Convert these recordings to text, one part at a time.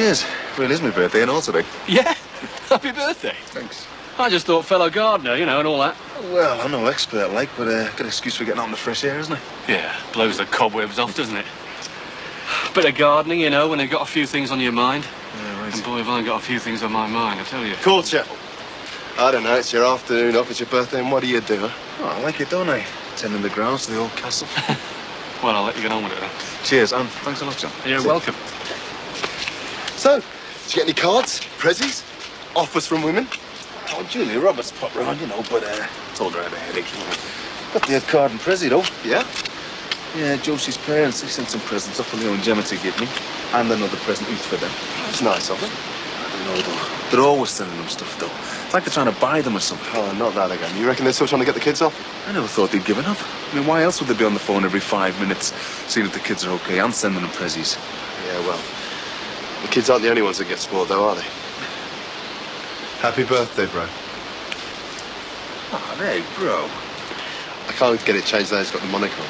Cheers. Really is my birthday and all today. Yeah? Happy birthday. Thanks. I just thought fellow gardener, you know, and all that. Well, I'm no expert, like, but good excuse for getting out in the fresh air, isn't it? Yeah, blows the cobwebs off, doesn't it? Bit of gardening, you know, when you've got a few things on your mind. Yeah, right. And boy, have I got a few things on my mind, I tell you. Culture. I don't know, it's your afternoon off, it's your birthday, and what do you do, huh? Oh, I like it, don't I? Tending the grounds to the old castle. Well, I'll let you get on with it then. Cheers, and thanks a lot, John. You're welcome. So, did you get any cards, prezzies, offers from women? Oh, Julia Roberts popped round, you know, but told her I had a headache. Got the card and Prezi, though. Yeah? Yeah, Josie's parents, they sent some presents up for Leo and Gemma to give me, and another present each for them. That's nice of them. I don't know, though. They're always sending them stuff, though. It's like they're trying to buy them or something. Oh, not that again. You reckon they're still trying to get the kids off? I never thought they'd given up. I mean, why else would they be on the phone every 5 minutes, seeing if the kids are okay and sending them prezzies? Yeah, well, the kids aren't the only ones that get spoiled, though, are they? Happy birthday, bro. Oh, hey, bro. I can't get it changed now he's got the monocle.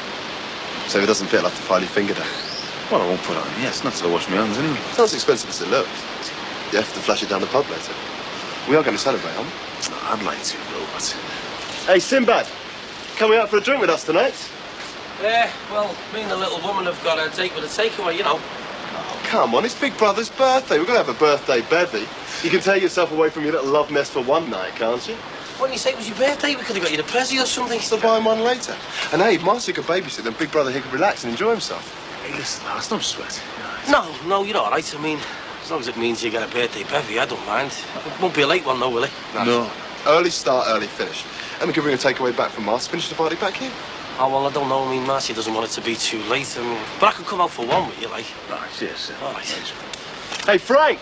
So if it doesn't fit, I'll have to file your finger down. Well, I won't put it on. Yes, not till I wash my hands anyway. It's not as expensive as it looks. You have to flash it down the pub later. We are going to celebrate, aren't we? Oh, I'd like to, bro, but... Hey, Sinbad, coming out for a drink with us tonight? Yeah, well, me and the little woman have got a date with a takeaway, you know. Oh, come on, it's Big Brother's birthday. We're going to have a birthday bevy. You can take yourself away from your little love nest for one night, can't you? Why didn't you say it was your birthday? We could have got you the present or something. So buy him one later. And hey, Marcy could babysit, then Big Brother here could relax and enjoy himself. Hey, listen, that's no sweat. No, you're all right. I mean, as long as it means you get a birthday bevy, I don't mind. It won't be a late one, though, will it? No. Early start, early finish. And we can bring a takeaway back from Marcy, finish the party back here. Oh, well, I don't know. I mean, Marcy doesn't want it to be too late. I mean, but I could come out for one with you, like. Right, yes, All right. Hey, Frank!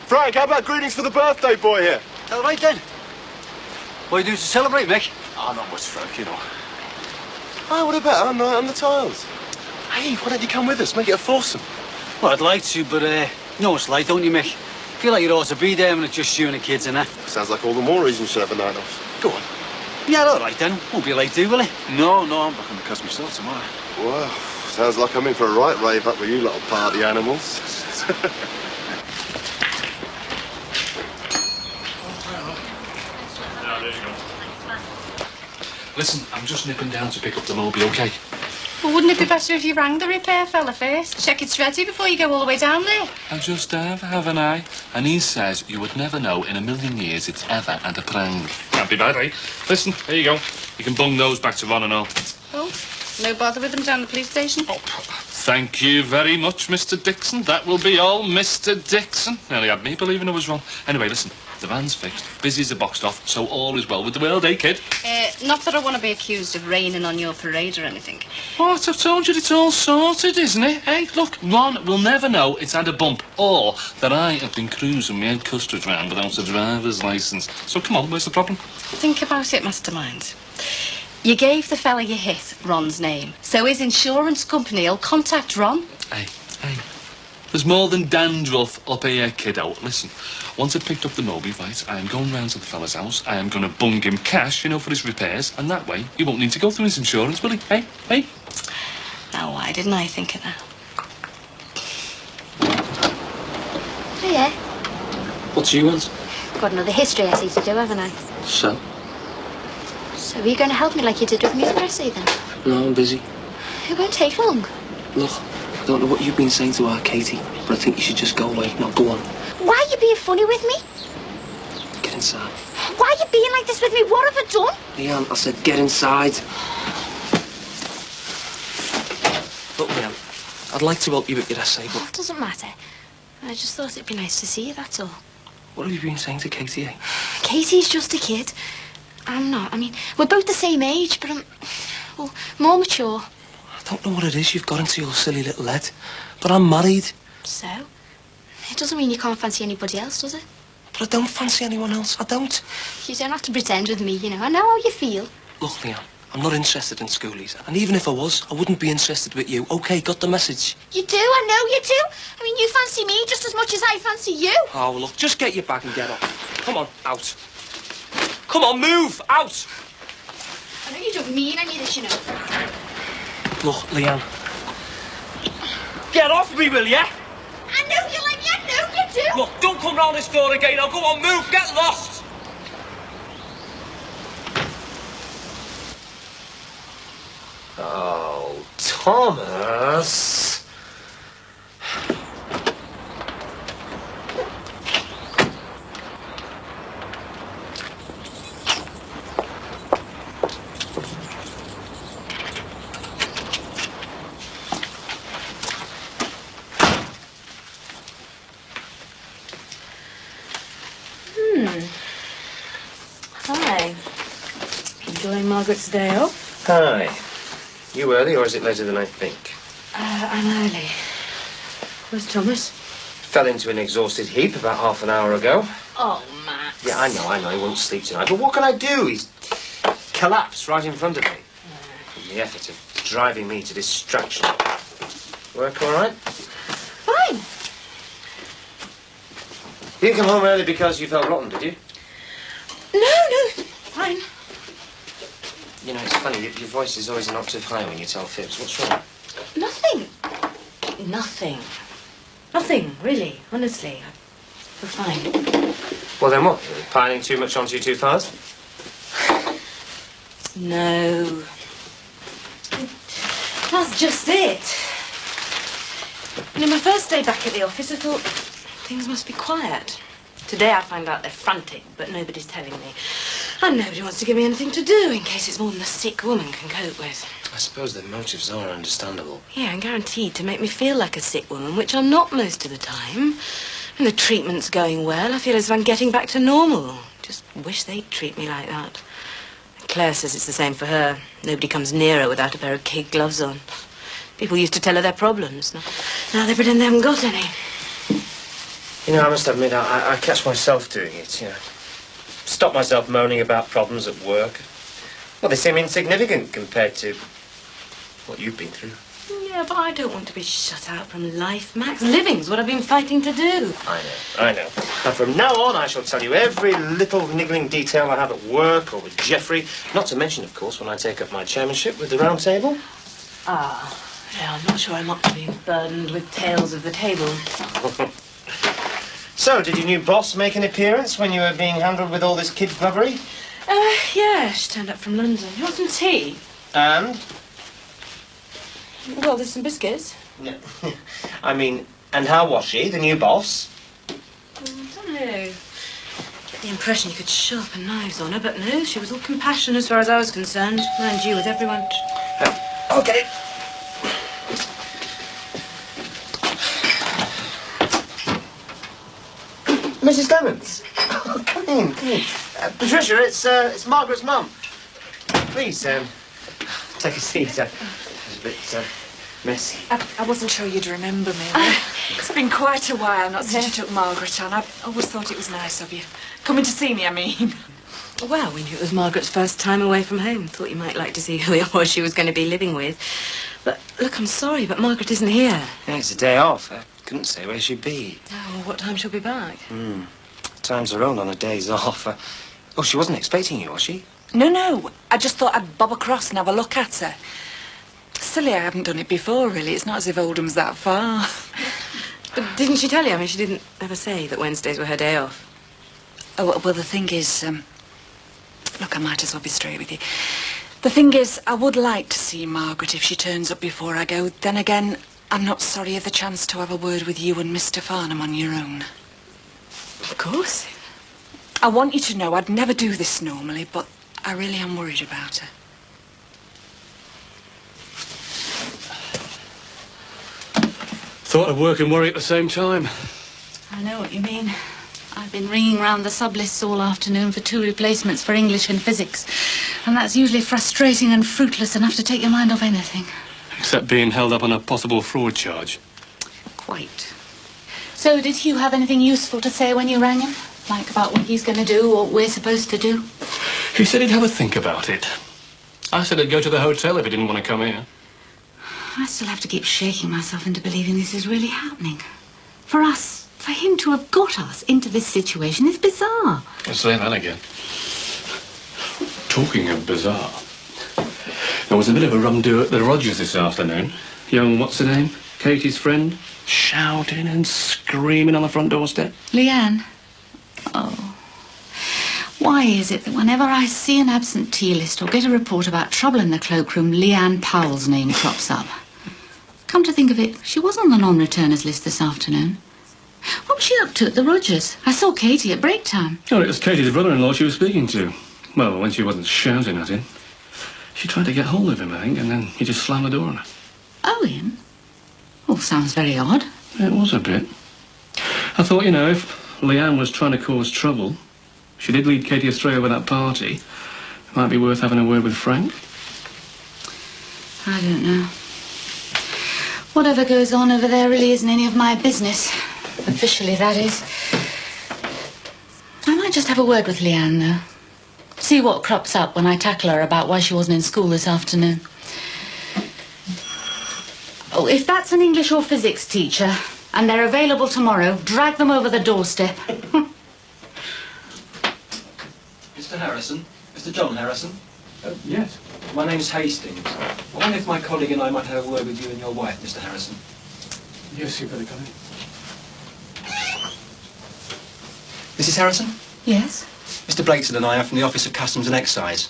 Frank, how about greetings for the birthday boy here? All right, then. What do you do to celebrate, Mick? Oh, not much, Frank, you know. Oh, what about our night on the tiles? Hey, why don't you come with us? Make it a foursome. Well, I'd like to, but, you know it's late, don't you, Mick? Feel like you'd ought to be there when it's just you and the kids and that. Sounds like all the more reason you should have a night off. Go on. Yeah, all right, then. Won't be late, do, will it? No, I'm back on the cusp myself tomorrow. Wow, sounds like I'm in for a right rave up with you little party animals. Listen, I'm just nipping down to pick up the Moby, okay? Well, wouldn't it be better if you rang the repair fella first? Check it's ready before you go all the way down there. I just have, haven't I? And he says you would never know in a million years it's ever had a prang. Can't be bad, eh? Listen, here you go. You can bung those back to Ron and all. Oh, no bother with them down the police station? Oh, thank you very much, Mr. Dixon. That will be all, Mr. Dixon. Nearly had me believing I was wrong. Anyway, listen, the van's fixed, busies are boxed off, so all is well with the world, eh, kid? Not that I want to be accused of raining on your parade or anything. What? I've told you it's all sorted, isn't it? Hey, look, Ron will never know it's had a bump, or that I have been cruising my head custard round without a driver's licence. So come on, where's the problem? Think about it, Mastermind. You gave the fella you hit Ron's name, so his insurance company will contact Ron. Hey. There's more than dandruff up here, kiddo. Listen, once I've picked up the Moby, right, I am going round to the fella's house. I am going to bung him cash, you know, for his repairs, and that way he won't need to go through his insurance, will he? Hey? Now, why didn't I think of that? Oh, yeah. What do you want? Got another history essay to do, haven't I? So? So are you going to help me like you did with me with Pressy, then? No, I'm busy. It won't take long. Look, I don't know what you've been saying to our Katie, but I think you should just go away. Now, go on. Why are you being funny with me? Get inside. Why are you being like this with me? What have I done? Leanne, I said get inside. Look, Leanne, I'd like to help you with your essay, but... That doesn't matter. I just thought it'd be nice to see you, that's all. What have you been saying to Katie, eh? Katie's just a kid. I'm not. I mean, we're both the same age, but I'm... well, more mature. I don't know what it is you've got into your silly little head, but I'm married. So? It doesn't mean you can't fancy anybody else, does it? But I don't fancy anyone else. I don't. You don't have to pretend with me, you know. I know how you feel. Look, Leanne, I'm not interested in schoolies. And even if I was, I wouldn't be interested with you. OK, got the message? You do, I know you do. I mean, you fancy me just as much as I fancy you. Oh, well, look, just get your bag and get up. Come on, out. Come on, move, out. I know you don't mean any of this, you know. Look, Leanne, Get off me, will ya? I know you, Lemmy, I know you do. Look, don't come round this door again. I'll go on, move, get lost. Oh, Thomas. Hi. Enjoying Margaret's day off? Hi. You early, or is it later than I think? I'm early. Where's Thomas? Fell into an exhausted heap about half an hour ago. Oh, Max. Yeah, I know, he won't sleep tonight. But what can I do? He's collapsed right in front of me. In the effort of driving me to distraction. Work all right? Fine. You didn't come home early because you felt rotten, did you? No, fine. You know, it's funny, your voice is always an octave higher when you tell fibs. What's wrong? Nothing. Nothing, really, honestly. We're fine. Well, then what? You're piling too much onto you too fast? No. That's just it. You know, my first day back at the office, I thought things must be quiet. Today I find out they're frantic, but nobody's telling me. And nobody wants to give me anything to do in case it's more than a sick woman can cope with. I suppose their motives are understandable. Yeah, and guaranteed to make me feel like a sick woman, which I'm not most of the time. And the treatment's going well. I feel as if I'm getting back to normal. Just wish they'd treat me like that. Claire says it's the same for her. Nobody comes near her without a pair of kid gloves on. People used to tell her their problems. Now they pretend they haven't got any. You know, I must admit, I catch myself doing it, you know. Stop myself moaning about problems at work. Well, they seem insignificant compared to what you've been through. Yeah, but I don't want to be shut out from life, Max. Living's what I've been fighting to do. I know. And from now on, I shall tell you every little niggling detail I have at work or with Geoffrey. Not to mention, of course, when I take up my chairmanship with the Round Table. Yeah, I'm not sure I'm up to being burdened with tales of the table. So, did your new boss make an appearance when you were being handled with all this kid blubbery? Yeah, she turned up from London. You want some tea? And? Well, there's some biscuits. No. I mean, and how was she, the new boss? I don't know. Get the impression you could sharpen knives on her, but no, she was all compassion as far as I was concerned. Mind you, with everyone... Okay. Mrs. Clements. Oh, come in. Patricia, it's Margaret's mum. Please, take a seat. It's a bit messy. I wasn't sure you'd remember me. It's been quite a while not since you took Margaret on. I always thought it was nice of you. Coming to see me, I mean. Well, we knew it was Margaret's first time away from home. Thought you might like to see who it was she was going to be living with. But, look, I'm sorry, but Margaret isn't here. Yeah, it's a day off. I couldn't say where she'd be. Oh, what time she'll be back? Time's her own on her days off. Oh, she wasn't expecting you, was she? No. I just thought I'd bob across and have a look at her. Silly I haven't done it before, really. It's not as if Oldham's that far. But didn't she tell you? I mean, she didn't ever say that Wednesdays were her day off. Oh, well, the thing is... Look, I might as well be straight with you. The thing is, I would like to see Margaret if she turns up before I go. Then again, I'm not sorry of the chance to have a word with you and Mr. Farnham on your own. Of course. I want you to know I'd never do this normally, but I really am worried about her. Thought I'd work and worry at the same time. I know what you mean. I've been ringing round the sub-lists all afternoon for 2 replacements for English and physics. And that's usually frustrating and fruitless enough to take your mind off anything. Except being held up on a possible fraud charge. Quite. So, did Hugh have anything useful to say when you rang him? Like about what he's going to do or what we're supposed to do? He said he'd have a think about it. I said I'd go to the hotel if he didn't want to come here. I still have to keep shaking myself into believing this is really happening. For us, for him to have got us into this situation is bizarre. I'll say that again. Talking of bizarre, there was a bit of a rum-do at the Rogers this afternoon. Young, what's her name? Katie's friend, shouting and screaming on the front doorstep. Leanne? Oh. Why is it that whenever I see an absentee list or get a report about trouble in the cloakroom, Leanne Powell's name crops up? Come to think of it, she was on the non-returners list this afternoon. What was she up to at the Rogers? I saw Katie at break time. Oh, it was Katie's brother-in-law she was speaking to. Well, when she wasn't shouting at him. She tried to get hold of him, I think, and then he just slammed the door on her. Oh, him? Oh, sounds very odd. It was a bit. I thought, you know, if Leanne was trying to cause trouble, she did lead Katie astray over that party, it might be worth having a word with Frank. I don't know. Whatever goes on over there really isn't any of my business. Officially, that is. I might just have a word with Leanne, though. See what crops up when I tackle her about why she wasn't in school this afternoon. Oh, if that's an English or physics teacher, and they're available tomorrow, drag them over the doorstep. Mr. Harrison? Mr. John Harrison? Yes. My name's Hastings. I wonder if my colleague and I might have a word with you and your wife, Mr. Harrison. Yes, you better come in. Mrs. Harrison? Yes? Mr. Blakeson and I are from the Office of Customs and Excise.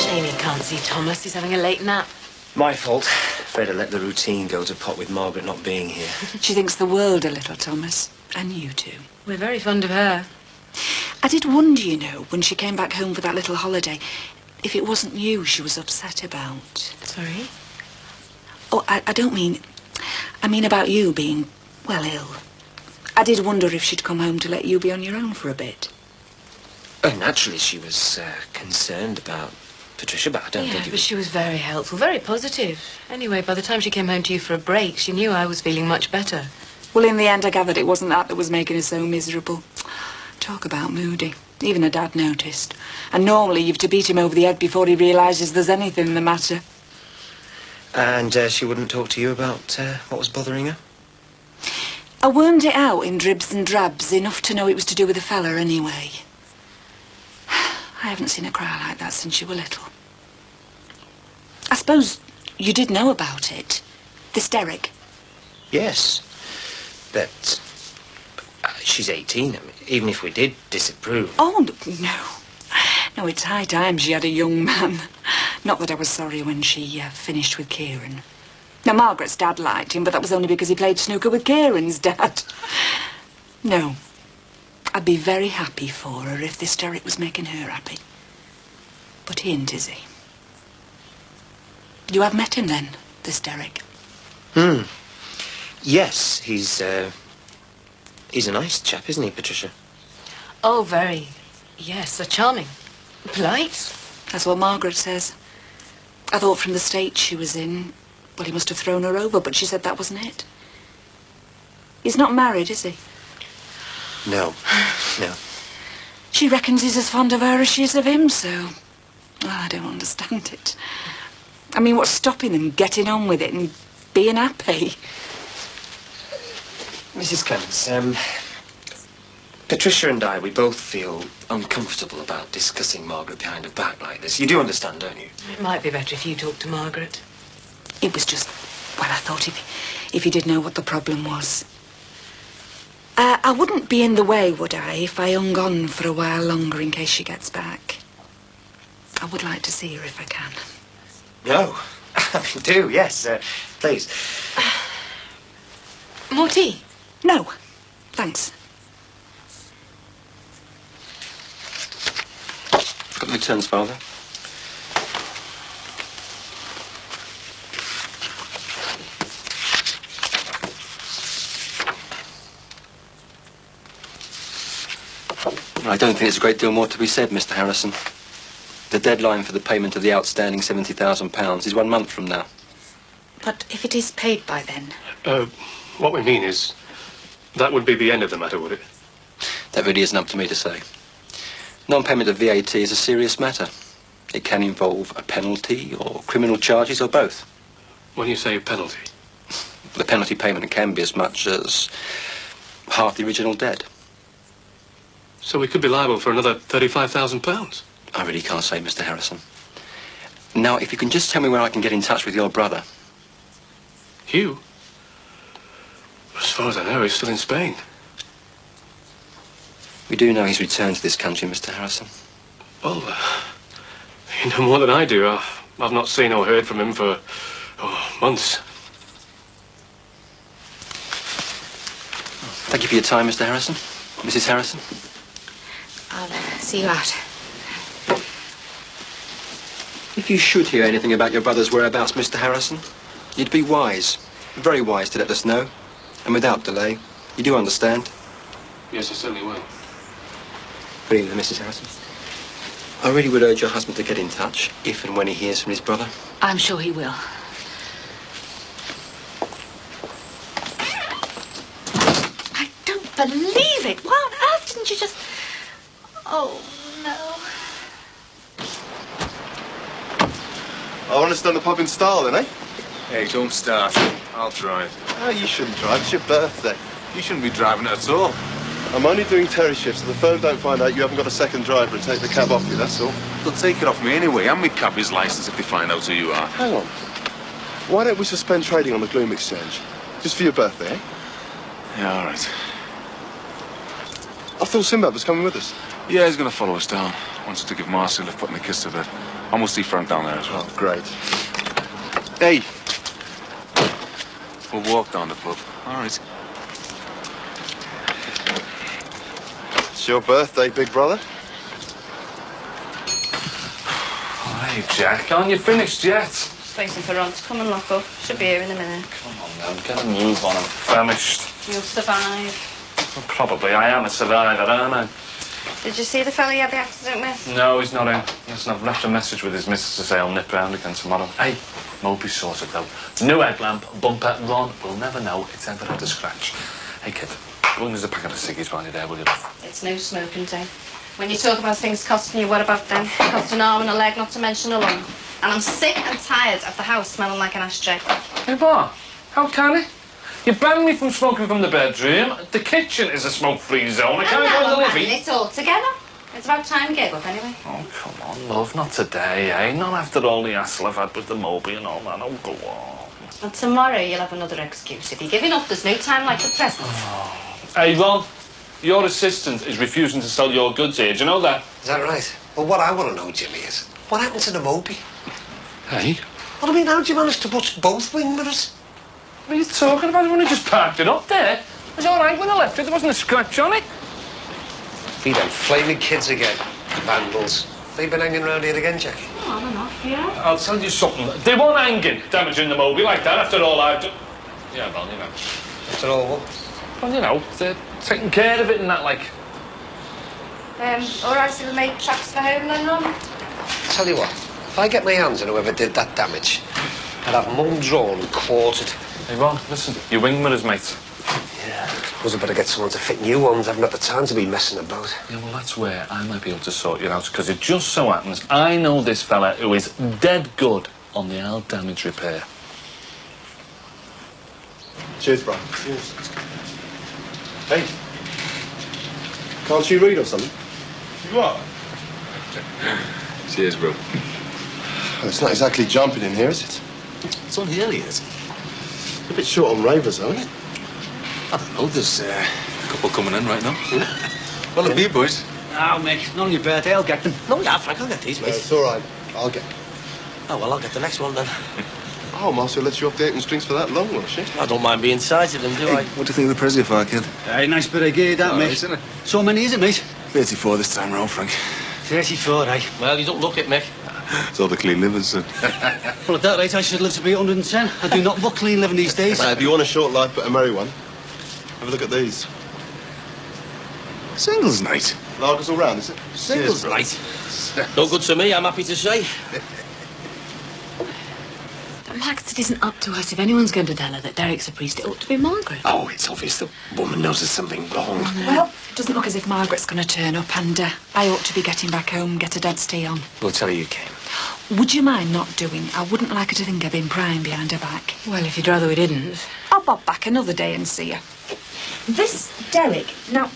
Shame you can't see Thomas. He's having a late nap. My fault. Afraid I let the routine go to pot with Margaret not being here. She thinks the world a little, Thomas. And you too. We're very fond of her. I did wonder, you know, when she came back home for that little holiday, if it wasn't you she was upset about. Sorry? Oh, I don't mean... I mean about you being, well, ill. I did wonder if she'd come home to let you be on your own for a bit. Naturally, she was concerned about Patricia, but I don't think it but was... she was very helpful, very positive. Anyway, by the time she came home to you for a break, she knew I was feeling much better. Well, in the end, I gathered it wasn't that was making her so miserable. Talk about moody. Even her dad noticed. And normally you've to beat him over the head before he realises there's anything the matter. And she wouldn't talk to you about what was bothering her? I wormed it out in dribs and drabs, enough to know it was to do with a fella anyway. I haven't seen her cry like that since you were little. I suppose you did know about it. This Derek. Yes. But she's 18. I mean, even if we did disapprove... Oh, no. No, it's high time she had a young man. Not that I was sorry when she finished with Kieran. Now, Margaret's dad liked him, but that was only because he played snooker with Kieran's dad. No. I'd be very happy for her if this Derek was making her happy. But he ain't, is he? You have met him, then, this Derek? Yes, he's a nice chap, isn't he, Patricia? Oh, very. Yes, so charming. Polite. That's what Margaret says. I thought from the state she was in, well, he must have thrown her over, but she said that wasn't it. He's not married, is he? No. No. She reckons he's as fond of her as she is of him, so... Well, I don't understand it. I mean, what's stopping them getting on with it and being happy? Mrs. Clements, Patricia and I, we both feel uncomfortable about discussing Margaret behind her back like this. You do understand, don't you? It might be better if you talked to Margaret. It was just... Well, I thought if you did know what the problem was. I wouldn't be in the way, would I, if I hung on for a while longer in case she gets back? I would like to see her if I can. No. I mean, do, yes. Please. More tea? No, thanks. Got the returns, Father. I don't think there's a great deal more to be said, Mr. Harrison. The deadline for the payment of the outstanding £70,000 is 1 month from now. But if it is paid by then? What we mean is, that would be the end of the matter, would it? That really isn't up to me to say. Non-payment of VAT is a serious matter. It can involve a penalty or criminal charges or both. When you say penalty? The penalty payment can be as much as half the original debt. So we could be liable for another £35,000. I really can't say, Mr. Harrison. Now, if you can just tell me where I can get in touch with your brother. Hugh? As far as I know, he's still in Spain. We do know he's returned to this country, Mr. Harrison. Well, you know more than I do. I've not seen or heard from him for months. Thank you for your time, Mr. Harrison. Mrs. Harrison. I'll see you out. If you should hear anything about your brother's whereabouts, Mr. Harrison, you'd be wise, very wise to let us know. And without delay. You do understand? Yes, I certainly will. Good evening, Mrs. Harrison. I really would urge your husband to get in touch if and when he hears from his brother. I'm sure he will. I don't believe it. Why on earth didn't you just... Oh, no. I want to stand the pub in style then, eh? Hey, don't start. I'll drive. Oh, you shouldn't drive. It's your birthday. You shouldn't be driving it at all. I'm only doing Terry shifts, so the firm don't find out you haven't got a second driver and take the cab off you, that's all. They'll take it off me anyway, and me cabby's licence if they find out who you are. Hang on. Why don't we suspend trading on the Gloom Exchange? Just for your birthday, eh? Yeah, all right. I thought Sinbad was coming with us. Yeah, he's going to follow us down. Wants to give Marcy a lift, putting the kids to bed. And we'll see Frank down there as well. Oh, great. Hey. We'll walk down the pub. All right. It's your birthday, big brother. Oh, hey, Jack, aren't you finished yet? Just waiting for Ron to come and lock up. Should be here in a minute. Come on now, get a move on. I'm famished. You'll survive. Well, probably I am a survivor, aren't I? Did you see the fella you had the accident with? No, he's not in. Listen, I've left a message with his missus to say I'll nip round again tomorrow. Hey, Moby's sorted though. New headlamp, bumper, Ron will never know it's ever had a scratch. Hey, kid, go and there's a packet of ciggies while you're there, will you? It's no smoking day. When you talk about things costing you, what about them? Cost an arm and a leg, not to mention a lung. And I'm sick and tired of the house smelling like an ashtray. Hey, what? How can it? You banned me from smoking from the bedroom. The kitchen is a smoke-free zone. I can't go in the living. It's all together. It's about time you gave up anyway. Oh, come on, love. Not today, eh? Not after all the hassle I've had with the Moby and all that. Oh, go on. And tomorrow you'll have another excuse. If you're giving up, there's no time like the present. Hey, Ron, your assistant is refusing to sell your goods here. Do you know that? Is that right? Well, what I want to know, Jimmy, is what happened to the Moby? Hey? Well, I mean, how'd you manage to put both wing mirrors? What are you talking about? I've only just parked it up there. It was all right when I left it. There wasn't a scratch on it. Be them flaming kids again. Vandals. They've been hanging around here again, Jackie. Oh, on and off, yeah. I'll tell you something. They weren't hanging, damaging the Moby like that after all I've done. Yeah, well, you know. After all, what? Well, you know, they're taking care of it and that, like. All right, so we make tracks for home then, Ron? Tell you what, if I get my hands on whoever did that damage, I'd have them all drawn and quartered. Hey, Ron, listen, your wing mirrors, mate. Yeah, I suppose I better get someone to fit new ones. I haven't got the time to be messing about. Yeah, well, that's where I might be able to sort you out, because it just so happens I know this fella who is dead good on the old damage repair. Cheers, bro. Cheers. Hey. Can't you read or something? You are? Cheers, bro. Well, it's not exactly jumping in here, is it? It's unhealthy, is it? A bit short on ravers, though, isn't it? I don't know, there's a couple coming in right now. Well, the B boys. Oh, mate, none of your birthday, I'll get them. No, yeah, Frank, I'll get these, No, mate. it's all right. I'll get... Oh, well, I'll get the next one, then. Oh, Marcia lets you off the apron strings for that long, will she? I don't mind being sighted them, do I? What do you think of the Prezi fire, kid? Hey, nice bit of gear, that, mate. Isn't it? So many is it, mate? 34 this time round, Frank. 34, eh? Well, you don't look it, Mick. It's all the clean livers, son. Well, at that rate, I should live to be 110. I do not look clean living these days. If you want a short life but a merry one, have a look at these. Singles night. Lagers all round, is it? Singles Cheers, night. No good to me, I'm happy to say. Laxton isn't up to us. If anyone's going to tell her that Derek's a priest, it ought to be Margaret. Oh, it's obvious the woman knows there's something wrong. Well, it doesn't look as if Margaret's going to turn up, and I ought to be getting back home, get a dead stay on. We'll tell her you came. Would you mind not doing? I wouldn't like her to think I've been prying behind her back. Well, if you'd rather we didn't. Oh, bob back another day and see you. This Derek, now,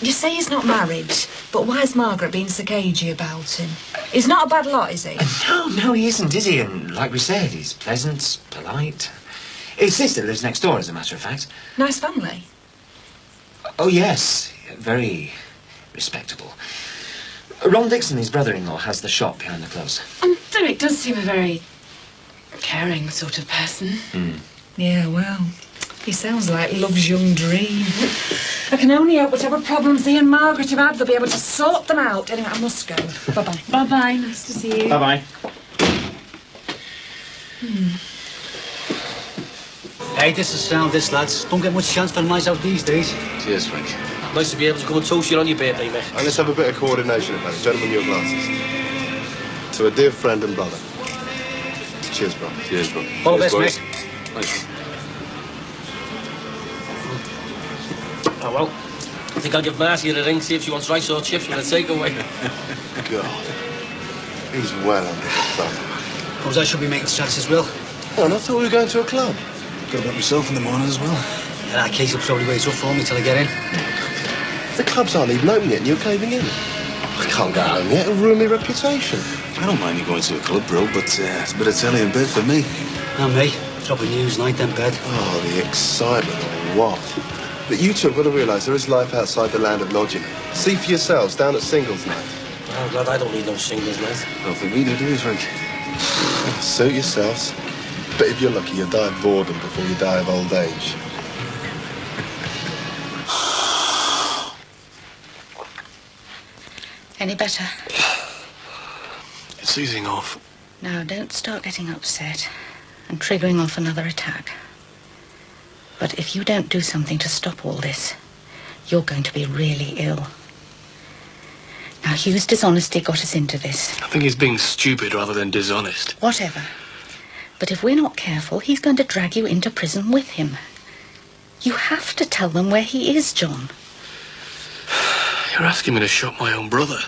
you say he's not married, but why's Margaret being so cagey about him? He's not a bad lot, is he? No, he isn't, is he? And like we said, he's pleasant, polite. His sister lives next door, as a matter of fact. Nice family. Oh, yes. Very respectable. Ron Dixon, his brother-in-law, has the shop behind the close. Derek does seem a very caring sort of person. Mm. Yeah, well, he sounds like love's young dream. I can only hope whatever problems he and Margaret have had, they'll be able to sort them out. Anyway, I must go. Bye-bye. Bye-bye. Nice to see you. Bye-bye. Hey, this is sound, this, lads. Don't get much chance for the nights out these days. Cheers, Frank. Nice to be able to come and toast you on your birthday, mate. And let's have a bit of coordination about it. Gentlemen, your glasses. To a dear friend and brother. Cheers, bro. Cheers, bro. All the best, boys. mate. Nice. Oh, well. I think I'll give Marcy a ring, see if she wants rice or chips with a takeaway. God. He's well under the thumb. Suppose I should be making stats as well. Oh, and I thought we were going to a club. Got about myself in the morning as well. Yeah, that case will probably wait up for me till I get in. The clubs aren't even open yet and you're caving in. I can't go home yet. It'll ruin my reputation. I don't mind you going to a club, bro, but it's a bit of telly in bed for me. Now, me, dropping news night in bed. Oh, the excitement of what? But you two have got to realise there is life outside the land of lodging. See for yourselves down at Singles Night. I'm glad I don't need no singles, mate. I don't think we do we, Frank? Suit yourselves. But if you're lucky, you'll die of boredom before you die of old age. Any better? It's easing off. Now, don't start getting upset and triggering off another attack. But if you don't do something to stop all this, you're going to be really ill. Now, Hugh's dishonesty got us into this. I think he's being stupid rather than dishonest. Whatever. But if we're not careful, he's going to drag you into prison with him. You have to tell them where he is, John. You're asking me to shot my own brother.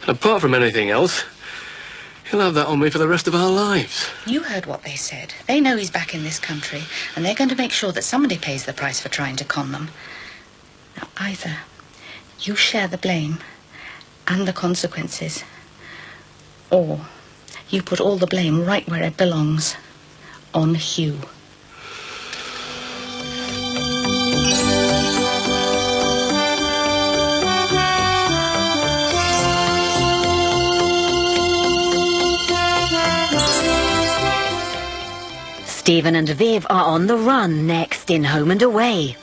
And apart from anything else, he'll have that on me for the rest of our lives. You heard what they said. They know he's back in this country, and they're going to make sure that somebody pays the price for trying to con them. Now, either you share the blame and the consequences, or you put all the blame right where it belongs, on Hugh. Stephen and Viv are on the run next in Home and Away.